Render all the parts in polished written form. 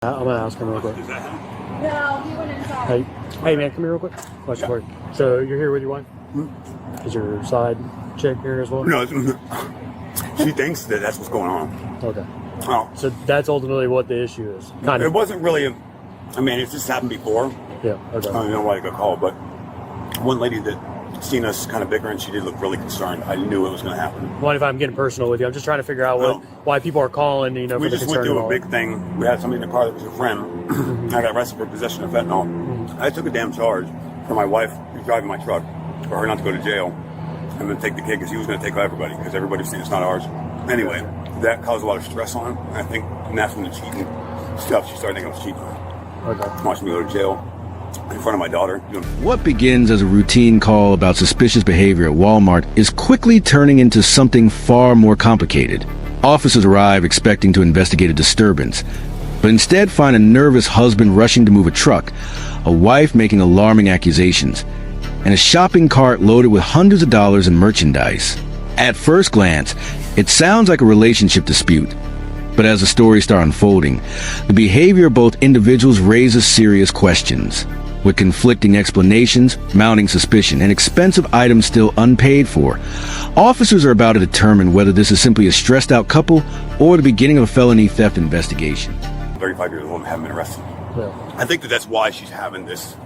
I'm gonna ask him real quick. No, he went inside. Hey man, come here real quick. Question for you. So you're here with your wife? Is your side chick here as well? No, she thinks that that's what's going on. Okay. Oh, So that's ultimately what the issue is. Kind it of. wasn't really. I mean, it's just happened before. Yeah. Okay. I don't know why I got called, but one lady that seen us kind of bickering, she did look really concerned. I knew it was going to happen. What if I'm getting personal with you? I'm just trying to figure out why people are calling. You know, We for the just went concern. through a big thing. We had somebody in the car that was a friend. I got arrested for possession of fentanyl. I took a damn charge for my wife who's driving my truck, for her not to go to jail, and then take the kid because he was going to take everybody because everybody's saying it's not ours. Anyway, that caused a lot of stress on her. I think and that's when the cheating stuff, she started thinking I was cheating. Okay. Watched me go to jail in front of my daughter. What begins as a routine call about suspicious behavior at Walmart is quickly turning into something far more complicated. Officers arrive expecting to investigate a disturbance, but instead find a nervous husband rushing to move a truck, a wife making alarming accusations, and a shopping cart loaded with hundreds of dollars in merchandise. At first glance, it sounds like a relationship dispute. But as the stories start unfolding, the behavior of both individuals raises serious questions. With conflicting explanations, mounting suspicion, and expensive items still unpaid for, officers are about to determine whether this is simply a stressed-out couple or the beginning of a felony theft investigation. 35-year-old woman haven't been arrested. Yeah. I think that's why she's having this,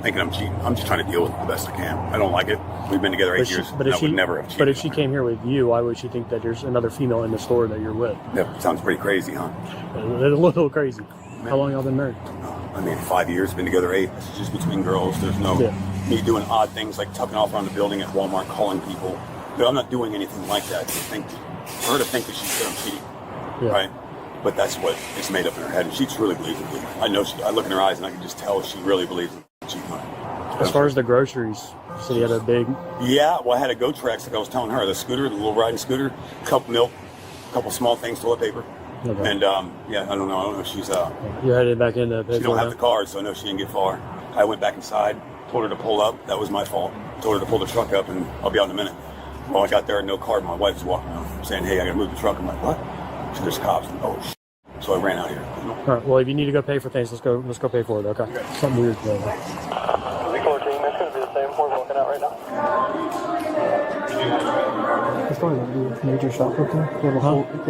thinking I'm cheating. I'm just trying to deal with it the best I can. I don't like it. We've been together 8 years, and I would never have cheated. But if she came here with you, why would she think that there's another female in the store that you're with? That sounds pretty crazy, huh? A little crazy. How long y'all been married? I mean, 5 years, been together 8. This is just between girls. There's no me doing odd things like tucking off around the building at Walmart, calling people. But I'm not doing anything like that. For her to think that she's said I'm cheating, right? But that's what is made up in her head. And she truly believes it. I know I look in her eyes and I can just tell she really believes I'm cheating on her. As far as the groceries, you said you had a big... Yeah, well, I had a GoTrex, like I was telling her. The scooter, the little riding scooter, cup of milk, a couple small things, toilet paper. Okay. And, yeah, I don't know if she's... You're headed back in to pay She don't have the card, so I know she didn't get far. I went back inside, told her to pull up. That was my fault. Told her to pull the truck up, and I'll be out in a minute. Well, I got there, no card. My wife was walking around saying, hey, I got to move the truck. I'm like, what? So there's cops. And, oh, shit. So I ran out here. You know? All right, well, if you need to go pay for things, let's go pay for it, okay? Something weird going on. It's going to be the same. We're walking out right now. It's going to be major shoplifting. They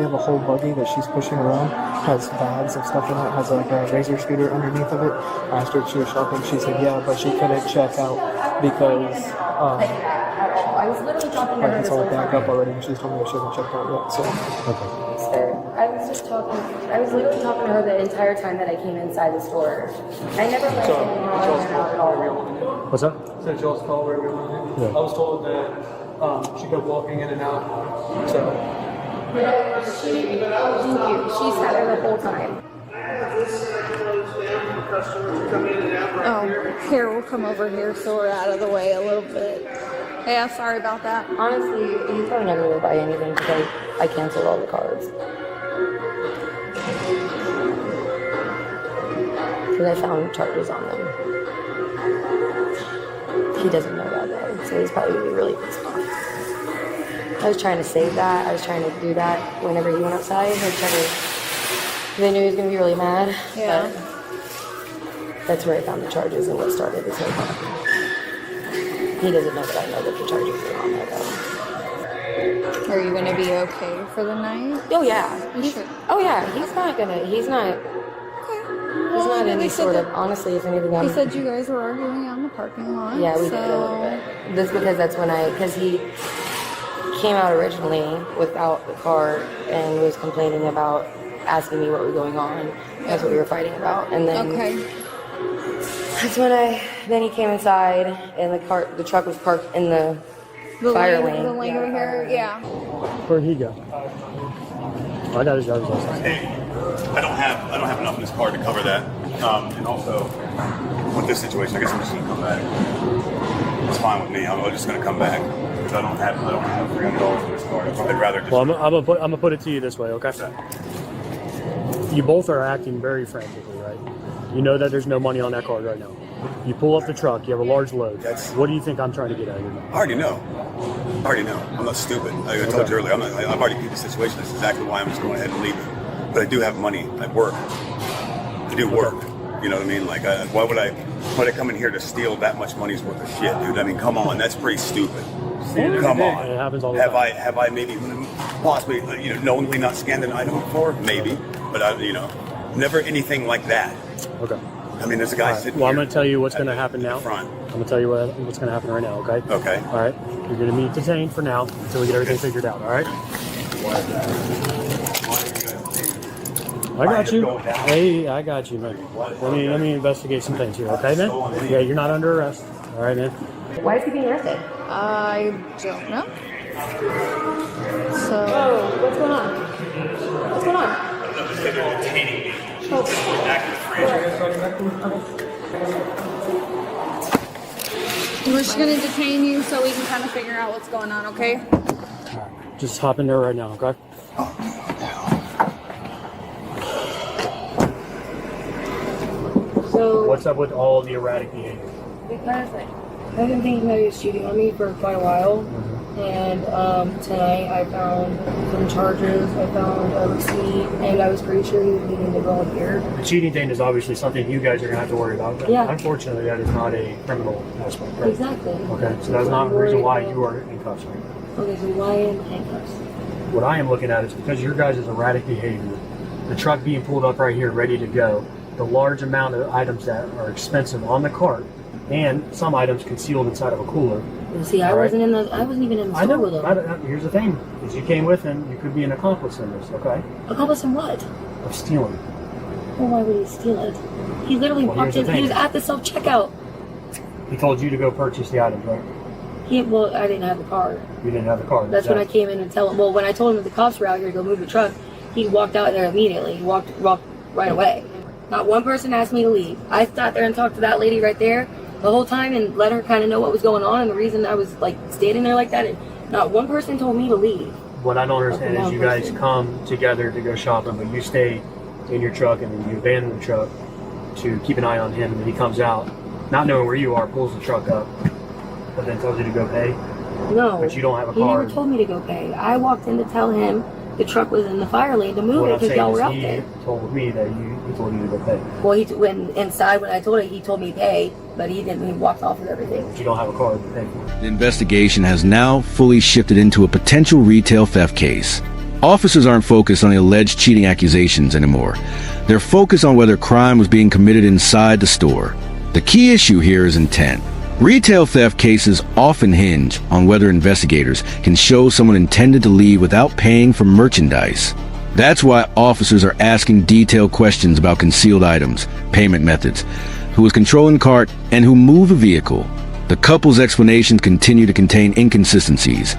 have a whole buggy that she's pushing around. Has bags of stuff in it. Has like a razor scooter underneath of it. I asked her if she was shopping. She said yeah, but she couldn't check out because I was literally talking to her it's all back up already. And she's told me that she hasn't checked out yet. So I was literally talking to her the entire time that I came inside the store. I never let anyone out at all. What's that? said y'all's call where we were. I was told that she kept walking in and out. So Thank you. She sat there the whole time. Oh, here, we'll come over here so we're out of the way a little bit. Yeah, sorry about that. Honestly, he's probably not going to buy anything because I canceled all the cards. Because I found charges on them. He doesn't know that though, so he's probably going to be really pissed off. I was trying to save that. I was trying to do that whenever he went outside. I was trying to, because I knew he was going to be really mad. Yeah. But that's where I found the charges and what started this whole thing. He doesn't know that I know that the charges are on there though. Are you going to be okay for the night? Oh yeah. You sure? Oh yeah. He's not any sort of, honestly, if anything, He said you guys were arguing out in the parking lot. yeah, we did a little bit. That's because that's when because he came out originally without the card and was complaining about asking me what was going on. That's what we were fighting about. And then that's when then he came inside and the truck was parked in the fire lane. The lane over here, yeah. Where'd he go? I got his driver's license. Hey, I don't have enough in this car to cover that. And also, with this situation, I guess I'm just going to come back. It's fine with me. I'm just going to come back because I don't have $300 in this car. I'd rather just. Well, I'm gonna put it to you this way, okay? You both are acting very frantically, right? You know that there's no money on that card right now. You pull up the truck. You have a large load. What do you think I'm trying to get out of you? I already know. I'm not stupid. Like I told you earlier, I've already beat the situation. That's exactly why I'm just going ahead and leaving. But I do have money at work. to do work. You know what I mean? Like, why would I come in here to steal that much money's worth of shit, dude? I mean, come on, that's pretty stupid. Come on. It happens all the time. Have I maybe possibly, knowingly not scanned an item before? Maybe, but never anything like that. Okay. I mean, there's a guy sitting. Well, I'm here going to tell you what's going to happen now. Front. I'm going to tell you what's going to happen right now. Okay. Okay. All right. You're going to be detained for now until we get everything figured out. All right. I got you. Hey, I got you, man. Let me investigate some things here, okay, man? Yeah, you're not under arrest. All right, man. Why is he being arrested? I don't know. So. Oh, what's going on? What's going on? We're just gonna detain you so we can kind of figure out what's going on, okay? All right. Just hop in there right now, okay? So, What's up with all the erratic behavior? because I've been thinking that he was cheating on me for quite a while, and tonight I found some charges, I found a receipt, and I was pretty sure he was leaving the girl here. The cheating thing is obviously something you guys are going to have to worry about. Yeah. Unfortunately, that is not a criminal aspect, right? Exactly. Okay, so that's not the reason why you are in cuffs right now. Okay, so why in handcuffs? What I am looking at is because your guys' erratic behavior, the truck being pulled up right here, ready to go, the large amount of items that are expensive on the cart, and some items concealed inside of a cooler. See, I All right. wasn't even in the I store know. with him. Here's the thing: is you came with him, you could be an accomplice in this. Okay, Accomplice in what? of stealing. Well, why would he steal it? He literally Well, walked here's the in. He was thing. at the self checkout. He told you to go purchase the items, right? Well, I didn't have the car. You didn't have the card. That's when I came in and tell him. Well, when I told him that the cops were out here to go move the truck, he walked out there immediately. He walked right away. Not one person asked me to leave. I sat there and talked to that lady right there the whole time and let her kind of know what was going on and the reason I was like standing there like that. And not one person told me to leave. What I don't understand is you guys come together to go shopping, but you stay in your truck and then you abandon the truck to keep an eye on him, and then he comes out, not knowing where you are, pulls the truck up, but then tells you to go pay. No. But you don't have a He car. never told me to go pay. I walked in to tell him the truck was in the fire lane to move What it I'm because saying y'all were out is there. he told me that he told you to go pay. Well, when inside when I told him, he told me pay, but he didn't. He walked off with everything. But you don't have a car to pay for. The investigation has now fully shifted into a potential retail theft case. Officers aren't focused on the alleged cheating accusations anymore. They're focused on whether crime was being committed inside the store. The key issue here is intent. Retail theft cases often hinge on whether investigators can show someone intended to leave without paying for merchandise. That's why officers are asking detailed questions about concealed items, payment methods, who was controlling the cart, and who moved the vehicle. The couple's explanations continue to contain inconsistencies,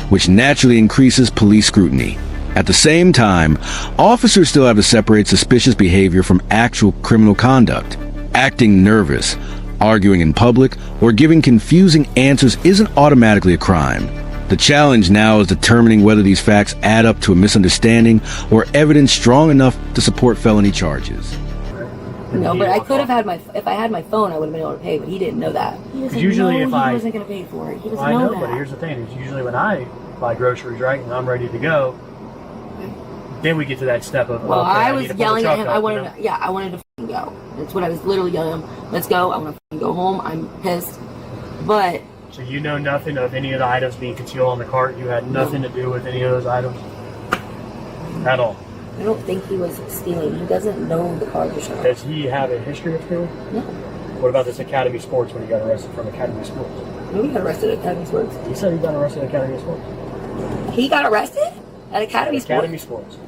which naturally increases police scrutiny. At the same time, officers still have to separate suspicious behavior from actual criminal conduct. Acting nervous, arguing in public, or giving confusing answers isn't automatically a crime. The challenge now is determining whether these facts add up to a misunderstanding or evidence strong enough to support felony charges. No, but I could have had if I had my phone, I would have been able to pay, but he didn't know that. He doesn't Usually know if he I- wasn't going to pay for it. He doesn't I know, that. but here's the thing: is usually when I buy groceries, right, and I'm ready to go, then we get to that step of Well, okay, I need was to pull the yelling at truck him. up, I wanted, you know? I wanted to f***ing go. That's what I was literally yelling at him. Let's go. I want to f***ing go home. I'm pissed. But So you know nothing of any of the items being concealed on the cart? You had nothing to do with any of those items? At all? I don't think he was stealing. He doesn't know the cars are shot. Does he have a history of stealing? No. What about this Academy Sports when he got arrested from Academy Sports? No, he got arrested at Academy Sports. He said he got arrested at Academy Sports. He got arrested at Academy Academy Sports? Sports.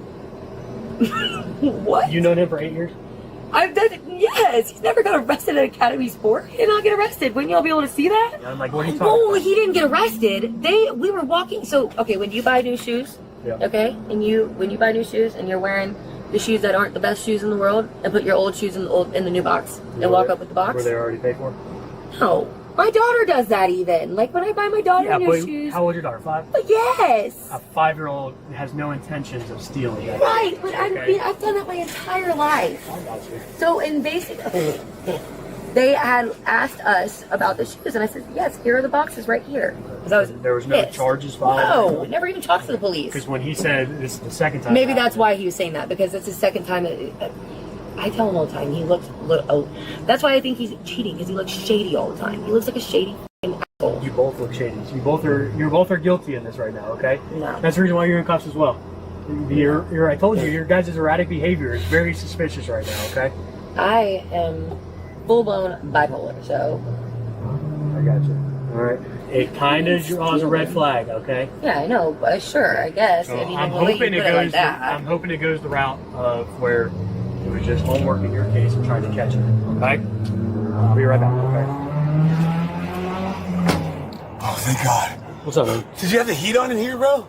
What? You known him for 8 years? I've done it. Yes. He's never got arrested at Academy Sport. He did not get arrested. Wouldn't y'all be able to see that? Yeah, I'm like, what are you talking No, about? he didn't get arrested. We were walking. So, okay, when you buy new shoes, Yeah. okay, and when you buy new shoes and you're wearing the shoes that aren't the best shoes in the world, and put your old shoes in the new box and walk up with the box. Were they already paid for? No, my daughter does that even. Like when I buy my daughter Yeah, new but shoes. how old is your daughter? 5? But yes. A 5-year-old has no intentions of stealing. Right, but Okay. I've done that my entire life. I got you. So in basically, they had asked us about the shoes, and I said, yes, here are the boxes right here. Because I was There was no pissed. charges filed? No, never even talked to the police. Because when he said this is the second time. Maybe that's why he was saying that, because it's the second time that I tell him all the time. He looks. That's why I think he's cheating, because he looks shady all the time. He looks like a shady asshole. You both look shady. You both are guilty in this right now. Okay. No. That's the reason why you're in cuffs as well. I told you, your guys' erratic behavior is very suspicious right now. Okay. I am full blown bipolar. So. I got you. All right. It kind of draws a red flag. Okay. Yeah, I know. But sure, I guess. So I mean, I'm the way you hoping put it it goes. like that. I'm hoping it goes the route of where it was just homework in your case and trying to catch it. Okay. I'll be right back. Okay. Oh, thank God. What's up, man? Did you have the heat on in here, bro?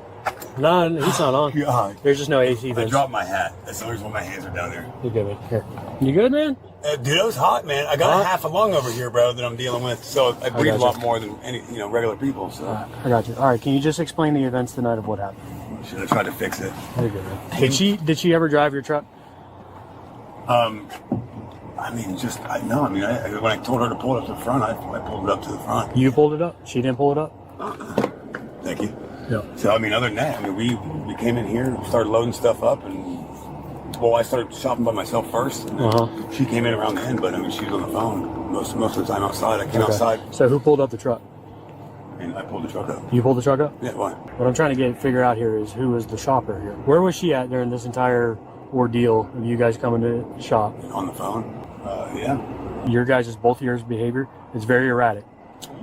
No, he's not on. God. There's just no AC. I dropped my hat. That's the only reason why my hands are down there. You good, man? Here. You good, man? Dude, it was hot, man. I got half a lung over here, bro, that I'm dealing with. So I breathe a lot more than any, regular people. So I got you. All right. Can you just explain the events tonight of what happened? should have tried to fix it. You're good, man. Did she ever drive your truck? I mean, when I told her to pull it up to the front, I pulled it up to the front. You pulled it up? She didn't pull it up? Thank you. Yeah. So, other than that, we came in here, started loading stuff up, and, I started shopping by myself first. And she came in around the end, but, she was on the phone most of the time outside. I came outside. So, who pulled up the truck? And I pulled the truck up. You pulled the truck up? Yeah, why? What I'm trying to figure out here is who was the shopper here. Where was she at during this entire ordeal of you guys coming to shop? On the phone. Yeah. Both of yours behavior is very erratic.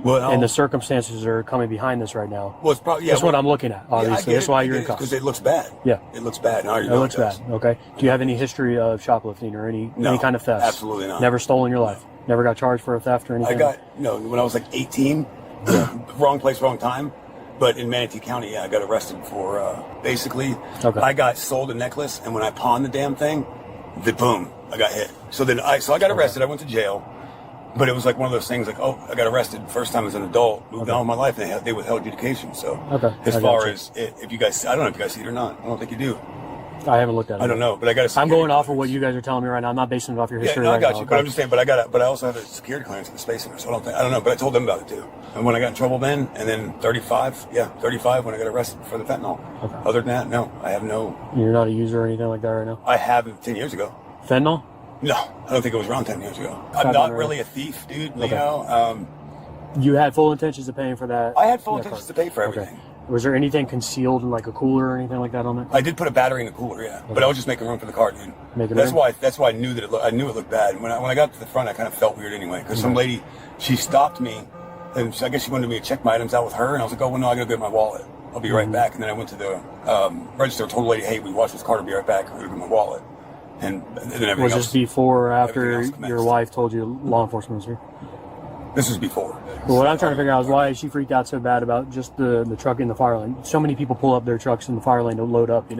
Well, and the circumstances are coming behind this right now. Well, it's probably that's what I'm looking at. Obviously, that's why you're in cuffs. Because it looks bad. Yeah, it looks bad. It looks bad. Okay. Do you have any history of shoplifting or any kind of theft? Absolutely not. Never stolen your life. Never got charged for a theft or anything. When I was like 18, wrong place, wrong time. But in Manatee County, I got arrested for basically. Okay. I got sold a necklace, and when I pawned the damn thing, boom, I got hit. So I got arrested. I went to jail. But it was like one of those things like, I got arrested first time as an adult, moved on with my life, and they withheld adjudication. So as far as if you guys, I don't know if you guys see it or not. I don't think you do. I haven't looked at it. I don't know, but I got a I'm going off of what you guys are telling me right now. I'm not basing it off your history. Yeah, no, I got you. Okay. But I'm just saying, but I also have a security clearance in the Space Center, so I don't know, but I told them about it too. And when I got in trouble then, and then 35 when I got arrested for the fentanyl. Okay. Other than that, no, I have no. You're not a user or anything like that right now? I have 10 years ago. Fentanyl? No, I don't think it was around 10 years ago. I'm not really a thief, dude. Okay. You had full intentions of paying for that? I had full intentions to pay for everything. Okay. Was there anything concealed in like a cooler or anything like that on there? I did put a battery in the cooler, yeah. Okay. But I was just making room for the car, dude. That's why I knew that I knew it looked bad. When I got to the front, I kind of felt weird anyway, because some lady, she stopped me, and I guess she wanted me to check my items out with her, and I was like, no, I gotta go get my wallet. I'll be right back. And then I went to the register, told the lady, hey, we watched this car to be right back. I'm gonna get my wallet. And then everything was this before or after your wife told you law enforcement was here? This was before. Well, what I'm trying to figure out is why is she freaked out so bad about just the truck in the fire lane? So many people pull up their trucks in the fire lane to load up,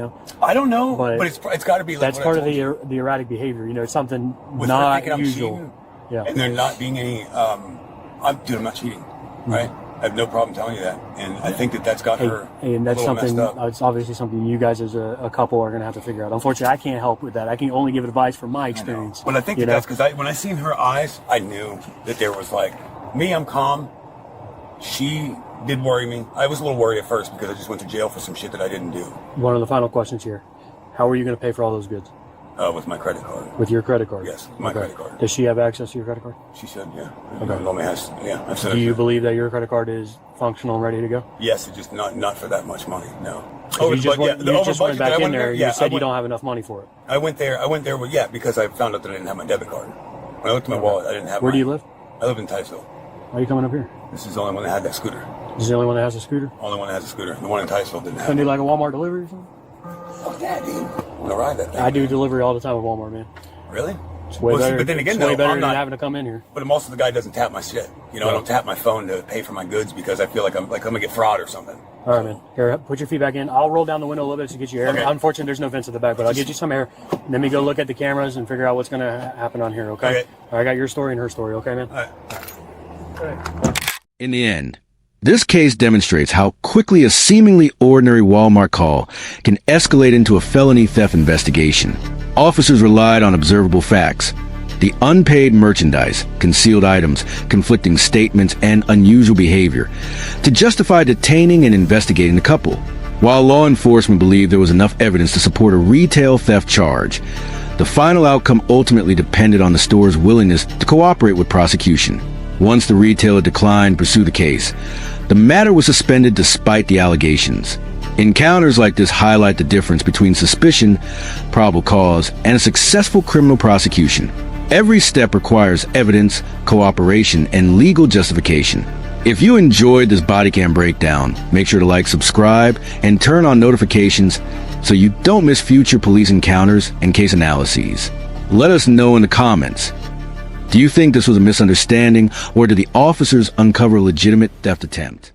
I don't know, but it's got to be. Like that's part of the erratic behavior, It's something not usual. Yeah, and there not being any. I'm not cheating, right? I have no problem telling you that, and I think that's got her. And that's something. It's obviously something you guys as a couple are going to have to figure out. Unfortunately, I can't help with that. I can only give advice from my experience. But I think that's because when I seen her eyes, I knew that there was like me. I'm calm. She did worry me. I was a little worried at first because I just went to jail for some shit that I didn't do. One of the final questions here: how are you going to pay for all those goods? With my credit card. With your credit card? Yes, my credit card. Does she have access to your credit card? She should, yeah. Okay. Do you believe that your credit card is functional and ready to go? Yes, it's just not for that much money, no. You just went back in there and you said you don't have enough money for it. I went there, because I found out that I didn't have my debit card. When I looked at my wallet, I didn't have Where do you live? I live in Titusville. Why are you coming up here? This is the only one that had that scooter. This is the only one that has a scooter? Only one that has a scooter. The one in Titusville didn't have it. Can you do like a Walmart delivery or something? Fuck that, dude. I want to ride that thing. I do delivery all the time at Walmart, man. Really? It's way better. But then again, it's way better than having to come in here. But most of the guy doesn't tap my shit. I don't tap my phone to pay for my goods because I feel like I'm gonna get fraud or something. All right, man. Here, put your feet back in. I'll roll down the window a little bit to get you air. Okay. Unfortunately, there's no vents at the back, but I'll get you some air. And then we go look at the cameras and figure out what's gonna happen on here. Okay. I got your story and her story. Okay, man. All right. In the end, this case demonstrates how quickly a seemingly ordinary Walmart call can escalate into a felony theft investigation. Officers relied on observable facts. The unpaid merchandise, concealed items, conflicting statements, and unusual behavior to justify detaining and investigating the couple. While law enforcement believed there was enough evidence to support a retail theft charge, The final outcome ultimately depended on the store's willingness to cooperate with prosecution. Once the retailer declined to pursue the case, the matter was suspended despite the allegations. Encounters like this highlight the difference between suspicion, probable cause, and a successful criminal prosecution. Every step requires evidence, cooperation, and legal justification. If you enjoyed this Bodycam breakdown, make sure to like, subscribe, and turn on notifications so you don't miss future police encounters and case analyses. Let us know in the comments. Do you think this was a misunderstanding, or did the officers uncover a legitimate theft attempt?